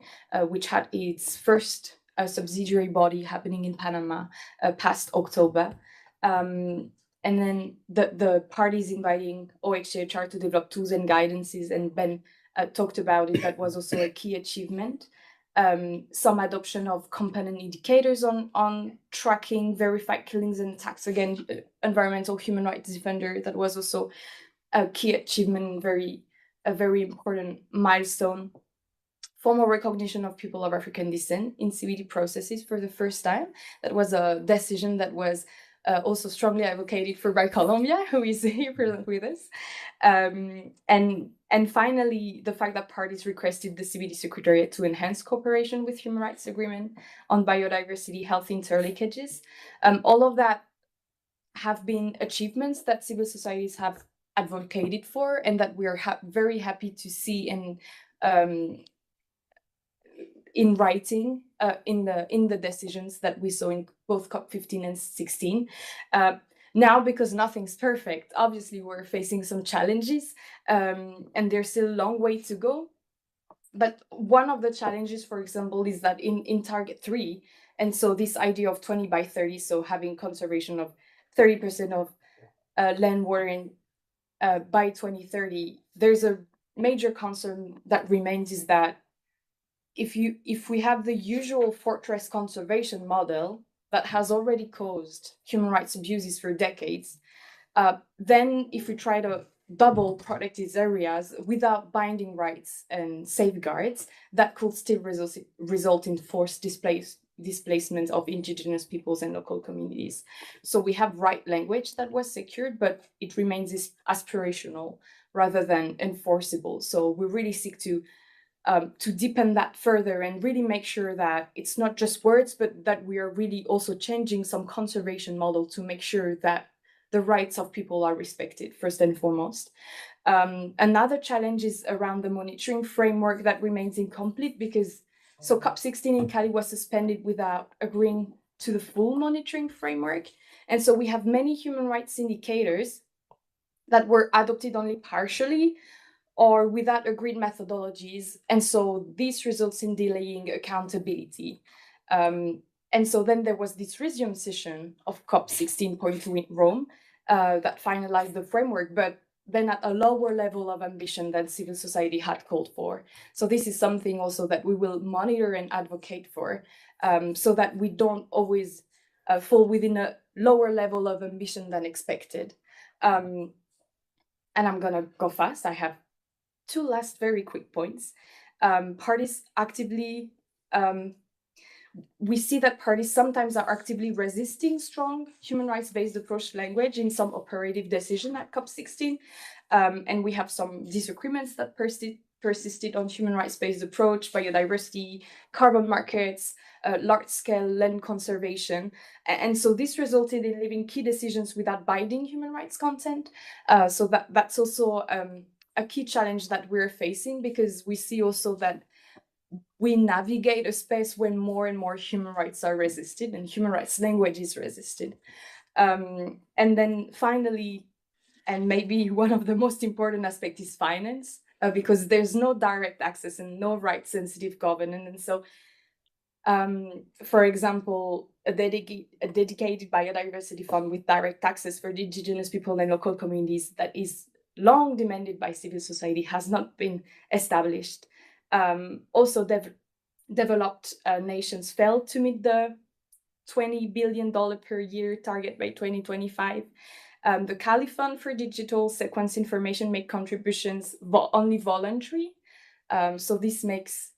which had its first subsidiary body happening in Panama past October. And then the parties inviting OHCHR to develop tools and guidances, and Ben talked about it, that was also a key achievement. Some adoption of component indicators on tracking verified killings and attacks against environmental human rights defender. That was also a key achievement, a very important milestone. Formal recognition of people of African descent in CBD processes for the first time. That was a decision that was also strongly advocated for by Colombia, who is here present with us. And finally, the fact that parties requested the CBD Secretariat to enhance cooperation with human rights agreement on biodiversity health interlinkages. All of that have been achievements that civil societies have advocated for, and that we are very happy to see in writing in the decisions that we saw in both COP15 and 16. Now, because nothing's perfect, obviously we're facing some challenges, and there's still a long way to go. But one of the challenges, for example, is that in Target 3, and so this idea of 20 by 30, so having conservation of 30% of land, water, by 2030, there's a major concern that remains, is that if we have the usual fortress conservation model that has already caused human rights abuses for decades, then if we try to double protect these areas without binding rights and safeguards, that could still result in forced displacement of indigenous peoples and local communities. So we have right language that was secured, but it remains aspirational rather than enforceable. So we really seek to deepen that further and really make sure that it's not just words, but that we are really also changing some conservation model to make sure that the rights of people are respected first and foremost. Another challenge is around the monitoring framework that remains incomplete, because so COP16 in Cali was suspended without agreeing to the full monitoring framework. And so we have many human rights indicators that were adopted only partially or without agreed methodologies. And so this results in delaying accountability. And so then there was this resume session of COP16.2 in Rome that finalized the framework, but then at a lower level of ambition than civil society had called for. So this is something also that we will monitor and advocate for, so that we don't always fall within a lower level of ambition than expected. And I'm gonna go fast. I have two last very quick points. Parties actively, we see that parties sometimes are actively resisting strong human rights-based approach language in some operative decision at COP16. And we have some disagreements that persisted on human rights-based approach, biodiversity, carbon markets, large-scale land conservation. And so this resulted in leaving key decisions without binding human rights content. So that's also a key challenge that we're facing, because we see also that we navigate a space when more and more human rights are resisted and human rights language is resisted. And then finally, and maybe one of the most important aspects is finance, because there's no direct access and no right-sensitive governance. And so, for example, a dedicated biodiversity fund with direct access for the indigenous people and local communities that is long demanded by civil society has not been established. Also, developed nations failed to meet the $20 billion per year target by 2025. The Cali Fund for Digital Sequence Information make contributions only voluntary. So this makes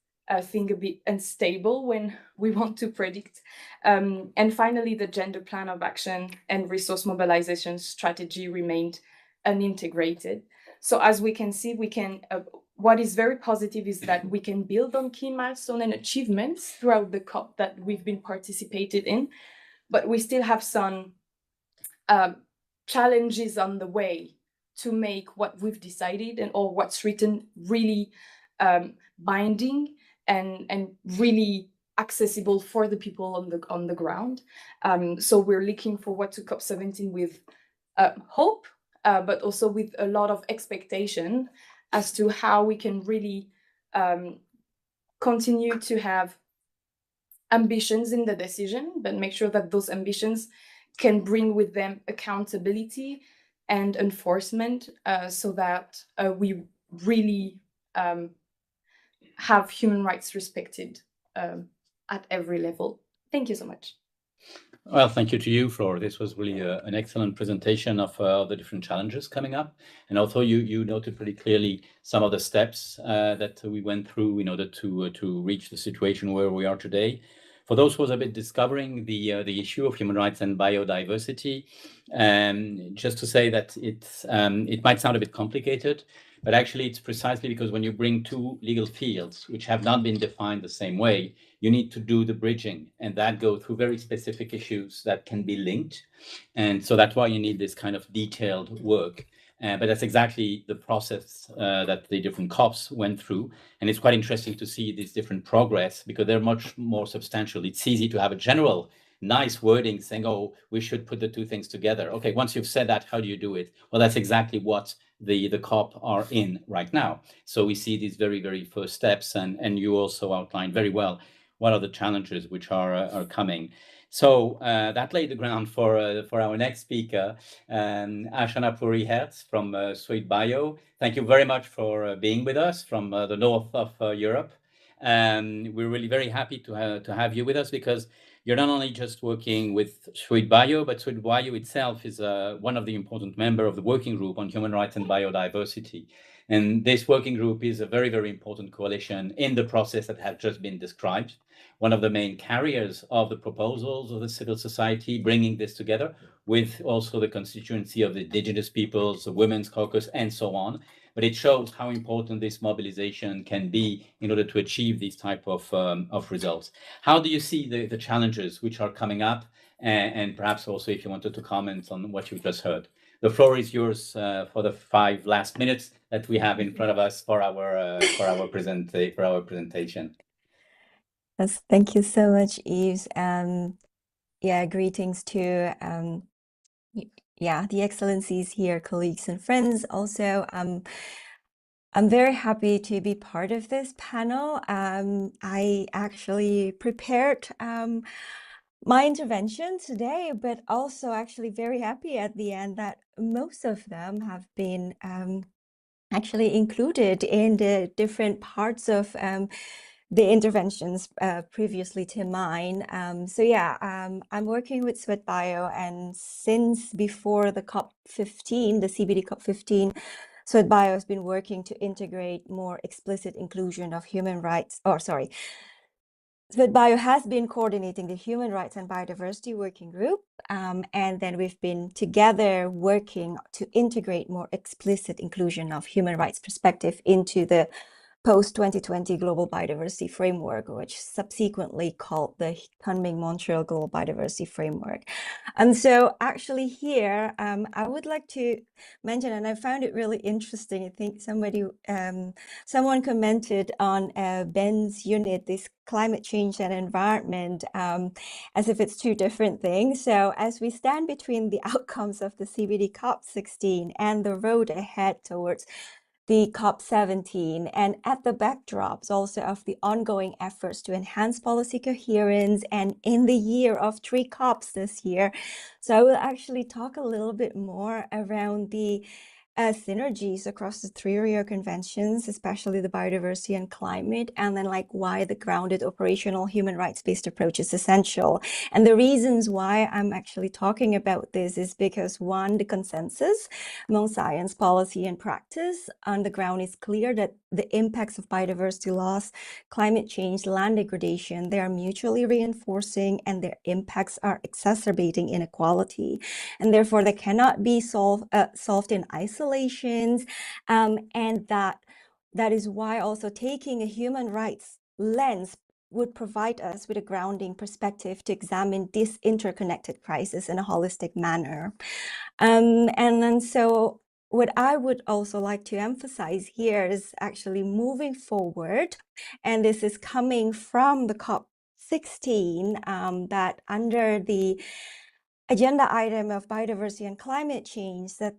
thing a bit unstable when we want to predict. And finally, the Gender Plan of Action and Resource Mobilization Strategy remained unintegrated. So as we can see, what is very positive is that we can build on key milestones and achievements throughout the COP that we've been participated in, but we still have some challenges on the way to make what we've decided or what's written really binding and really accessible for the people on the ground. So we're looking forward to COP17 with hope, but also with a lot of expectation as to how we can really continue to have ambitions in the decision, but make sure that those ambitions can bring with them accountability and enforcement, so that we really have human rights respected at every level. Thank you so much. Well, thank you to you, Flor. This was really an excellent presentation of the different challenges coming up. And also you noted pretty clearly some of the steps that we went through in order to reach the situation where we are today. For those who are a bit discovering the issue of human rights and biodiversity, just to say that it might sound a bit complicated, but actually it's precisely because when you bring two legal fields which have not been defined the same way, you need to do the bridging, and that goes through very specific issues that can be linked. And so that's why you need this kind of detailed work. But that's exactly the process that the different COPs went through. And it's quite interesting to see these different progress because they're much more substantial. It's easy to have a general nice wording saying, oh, we should put the two things together. Okay, once you've said that, how do you do it? Well, that's exactly what the COP are in right now. So we see these very, very first steps, and you also outlined very well what are the challenges which are coming. So that laid the ground for our next speaker, Ashana Puri-Hertz from Sweet Bio. Thank you very much for being with us from the north of Europe. We're really very happy to have you with us because you're not only just working with Sweet Bio, but Sweet Bio itself is one of the important members of the working group on human rights and biodiversity. And this working group is a very, very important coalition in the process that has just been described. One of the main carriers of the proposals of the civil society, bringing this together with also the constituency of the indigenous peoples, the Women's Caucus, and so on. But it shows how important this mobilization can be in order to achieve these type of results. How do you see the challenges which are coming up? And perhaps also if you wanted to comment on what you've just heard. The floor is yours for the 5 last minutes that we have in front of us for our presentation. Yes, thank you so much, Yves. Yeah, greetings to the excellencies here, colleagues and friends. Also, I'm very happy to be part of this panel. I actually prepared my intervention today, but also actually very happy at the end that most of them have been actually included in the different parts of the interventions previously to mine. So yeah, I'm working with Sweat Bio, and since before the COP15, the CBD COP15, SwedBio has been working to integrate more explicit inclusion of human rights, SwedBio has been coordinating the Human Rights and Biodiversity Working Group, and then we've been together working to integrate more explicit inclusion of human rights perspective into the post-2020 Global Biodiversity Framework, which subsequently called the Kunming-Montreal Global Biodiversity Framework. And so actually here, I would like to mention, and I found it really interesting, I think someone commented on Ben's unit, this climate change and environment, as if it's two different things. So as we stand between the outcomes of the CBD COP16 and the road ahead towards the COP17, and at the backdrops also of the ongoing efforts to enhance policy coherence, and in the year of 3 COPs this year. So I will actually talk a little bit more around the synergies across the 3 Rio conventions, especially the biodiversity and climate, and then like why the grounded operational human rights-based approach is essential. And the reasons why I'm actually talking about this is because, one, the consensus among science, policy, and practice on the ground is clear that the impacts of biodiversity loss, climate change, land degradation, they are mutually reinforcing, and their impacts are exacerbating inequality. And therefore, they cannot be solved in isolations. And that is why also taking a human rights lens would provide us with a grounding perspective to examine this interconnected crisis in a holistic manner. And then so what I would also like to emphasize here is actually moving forward, and this is coming from the COP16, that under the agenda item of biodiversity and climate change, that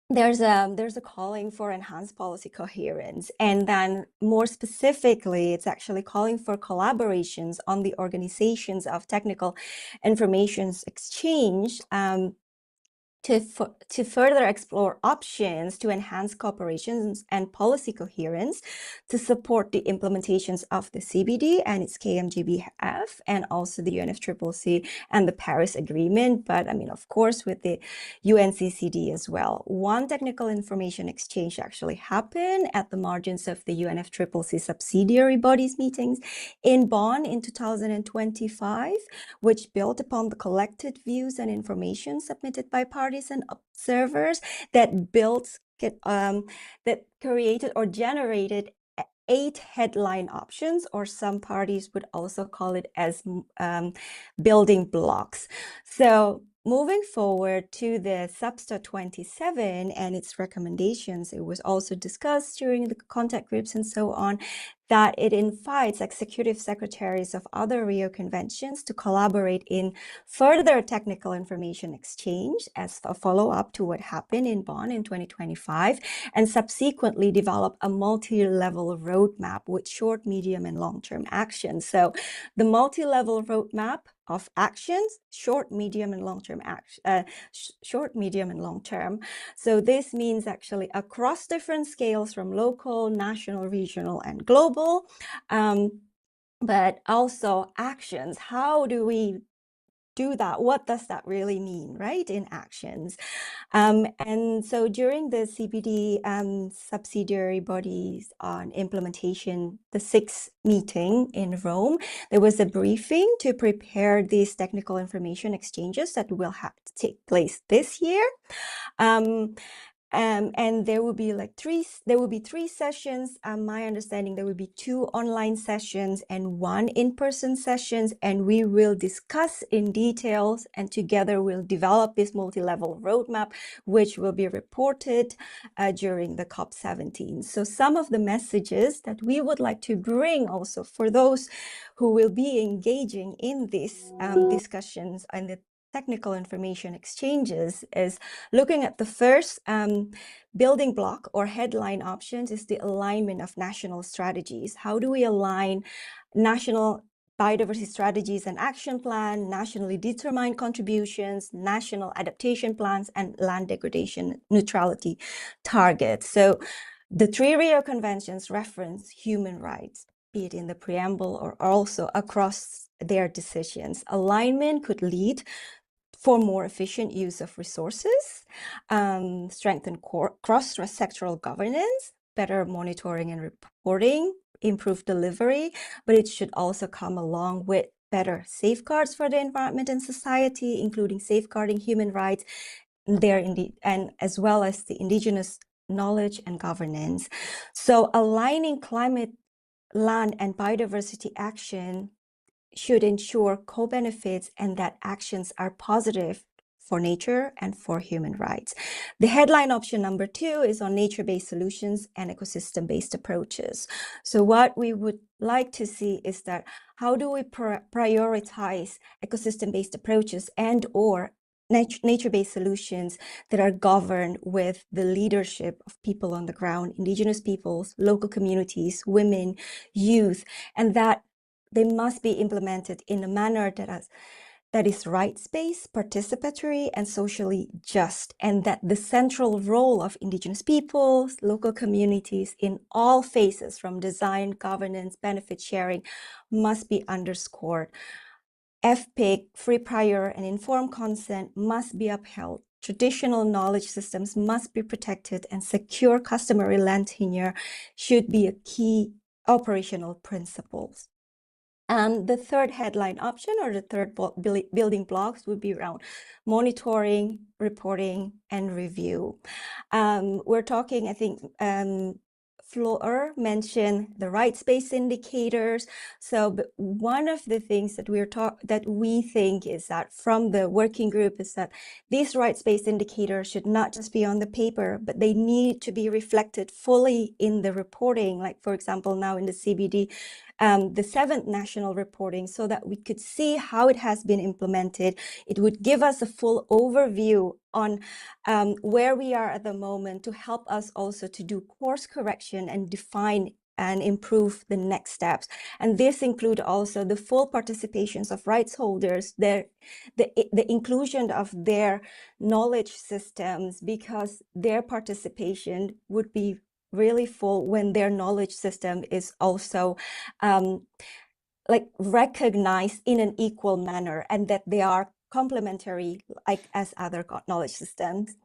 there's a calling for enhanced policy coherence, and then more specifically, it's actually calling for collaborations on the organizations of technical information exchange to further explore options to enhance cooperation and policy coherence to support the implementations of the CBD and its KMGBF, and also the UNFCCC and the Paris Agreement, but I mean, of course, with the UNCCD as well. One technical information exchange actually happened at the margins of the UNFCCC subsidiary bodies meetings in Bonn in 2025, which built upon the collected views and information submitted by parties and observers that created or generated 8 headline options, or some parties would also call it as building blocks. So moving forward to the Substa 27 and its recommendations, it was also discussed during the contact groups and so on, that it invites executive secretaries of other Rio conventions to collaborate in further technical information exchange as a follow-up to what happened in Bonn in 2025, and subsequently develop a multi-level roadmap with short, medium, and long-term actions. So the multi-level roadmap of actions, short, medium, and long-term short, medium, and long-term. So this means actually across different scales from local, national, regional, and global, but also actions. How do we do that? What does that really mean, right, in actions? And so during the CBD subsidiary bodies on implementation, the 6th meeting in Rome, there was a briefing to prepare these technical information exchanges that will have to take place this year. And there will be three sessions. My understanding, there will be 2 online sessions and 1 in-person sessions, and we will discuss in details, and together we'll develop this multi-level roadmap, which will be reported during the COP17. So some of the messages that we would like to bring also for those who will be engaging in these discussions and the technical information exchanges is looking at the first building block or headline options is the alignment of national strategies. How do we align national biodiversity strategies and action plan, nationally determined contributions, national adaptation plans, and land degradation neutrality targets? So the 3 Rio conventions reference human rights, be it in the preamble or also across their decisions. Alignment could lead for more efficient use of resources, strengthen cross-sectoral governance, better monitoring and reporting, improved delivery, but it should also come along with better safeguards for the environment and society, including safeguarding human rights, and as well as the indigenous knowledge and governance. So aligning climate, land, and biodiversity action should ensure co-benefits and that actions are positive for nature and for human rights. The headline option number 2 is on nature-based solutions and ecosystem-based approaches. So what we would like to see is that how do we prioritize ecosystem-based approaches and or nature-based solutions that are governed with the leadership of people on the ground, indigenous peoples, local communities, women, youth, and that they must be implemented in a manner that is rights-based, participatory, and socially just, and that the central role of indigenous peoples, local communities in all phases from design, governance, benefit sharing must be underscored. FPIC, free, prior, and informed consent must be upheld. Traditional knowledge systems must be protected, and secure customary land tenure should be a key operational principles. And the third headline option, or the third building blocks, would be around monitoring, reporting, and review. We're talking, I think, Fleur mentioned the rights-based indicators. So one of the things that we think is that from the working group is that these rights-based indicators should not just be on the paper, but they need to be reflected fully in the reporting. Like, for example, now in the CBD, the 7th national reporting, so that we could see how it has been implemented. It would give us a full overview on where we are at the moment to help us also to do course correction and define and improve the next steps. And this include also the full participations of rights holders, the inclusion of their knowledge systems, because their participation would be really full when their knowledge system is also like recognized in an equal manner, and that they are complementary like as other knowledge systems.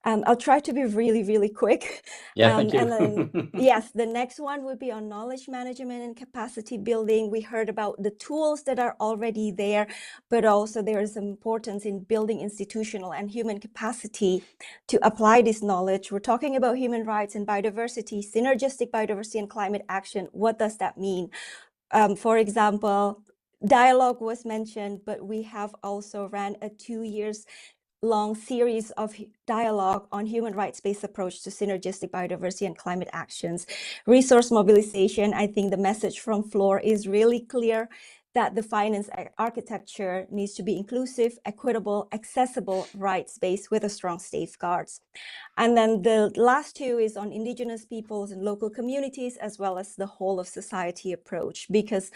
I'll try to be really, really quick. Yeah, thank you. And then, yes, the next one would be on knowledge management and capacity building. We heard about the tools that are already there, but also there is importance in building institutional and human capacity to apply this knowledge. We're talking about human rights and biodiversity, synergistic biodiversity and climate action. What does that mean? For example, dialogue was mentioned, but we have also ran a 2 years long series of dialogue on human rights-based approach to synergistic biodiversity and climate actions. Resource mobilization, I think the message from Fleur is really clear that the finance architecture needs to be inclusive, equitable, accessible, rights-based with a strong safeguards. And then the last two is on indigenous peoples and local communities, as well as the whole of society approach, because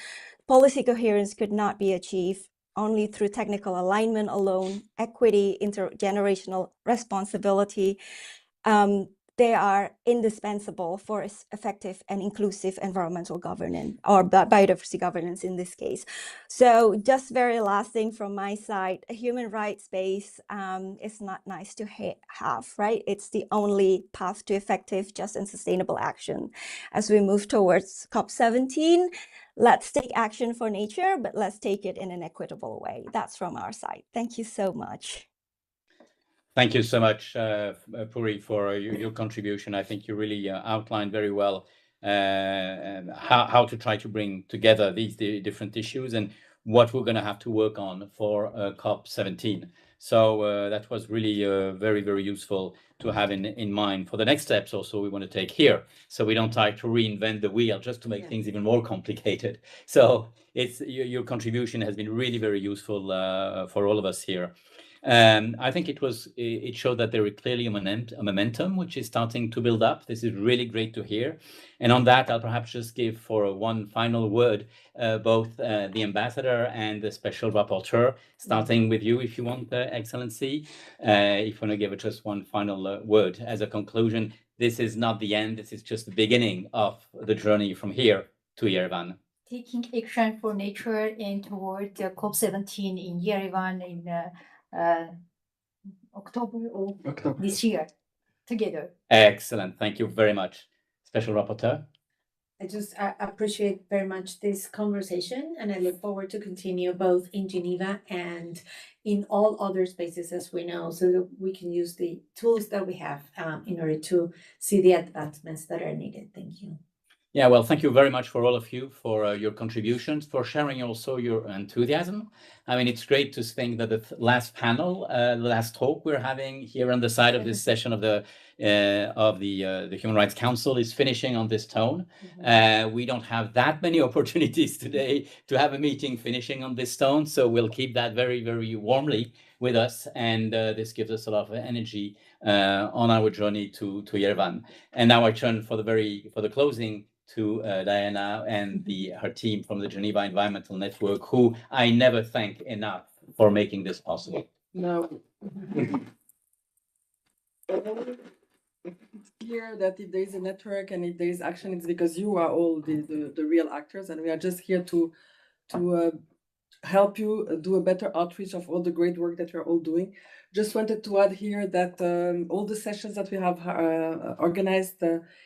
policy coherence could not be achieved only through technical alignment alone, equity, intergenerational responsibility. They are indispensable for effective and inclusive environmental governance, or biodiversity governance in this case. So just very last thing from my side, a human rights base is not nice to have, right? It's the only path to effective, just and sustainable action. As we move towards COP17, let's take action for nature, but let's take it in an equitable way. That's from our side. Thank you so much. Thank you so much, Puri, for your contribution. I think you really outlined very well how to try to bring together these different issues and what we're going to have to work on for COP17. So that was really very, very useful to have in mind for the next steps also we want to take here. So we don't try to reinvent the wheel just to make things even more complicated. So your contribution has been really very useful for all of us here. I think it showed that there is clearly a momentum which is starting to build up. This is really great to hear. And on that, I'll perhaps just give for one final word, both the ambassador and the special rapporteur, starting with you if you want, Excellency. If you want to give it just one final word as a conclusion. This is not the end. This is just the beginning of the journey from here to Yerevan. Taking action for nature and toward COP17 in Yerevan in October or this year together. Excellent. Thank you very much. Special Rapporteur. I just appreciate very much this conversation, and I look forward to continue both in Geneva and in all other spaces as we know, so that we can use the tools that we have in order to see the advancements that are needed. Thank you. Yeah, well, thank you very much for all of you for your contributions, for sharing also your enthusiasm. I mean, it's great to think that the last panel, the last talk we're having here on the side of this session of the Human Rights Council is finishing on this tone. We don't have that many opportunities today to have a meeting finishing on this tone, so we'll keep that very, very warmly with us, and this gives us a lot of energy on our journey to Yerevan. And now I turn for the closing to Diana and her team from the Geneva Environmental Network, who I never thank enough for making this possible. No. It's clear that if there is a network and if there is action, it's because you are all the real actors, and we are just here to help you do a better outreach of all the great work that we're all doing. Just wanted to add here that all the sessions that we have organized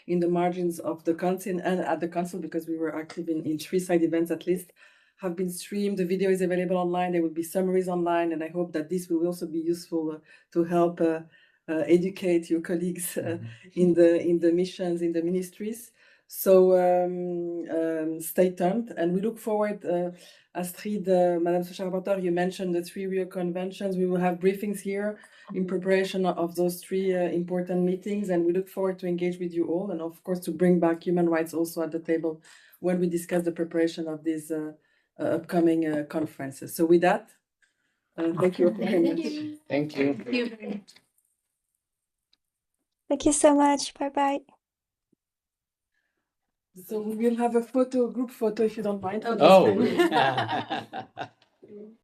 in the margins of the council and at the council, because we were active in 3 side events at least, have been streamed. The video is available online. There will be summaries online, and I hope that this will also be useful to help educate your colleagues in the missions, in the ministries. So stay tuned, and we look forward. Astrid, Madame Special Rapporteur, you mentioned the 3 Rio conventions. We will have briefings here in preparation of those 3 important meetings, and we look forward to engage with you all, and of course to bring back human rights also at the table when we discuss the preparation of these upcoming conferences. So with that, thank you very much. Thank you. Thank you so much. Bye-bye. So we will have a group photo, if you don't mind. Oh.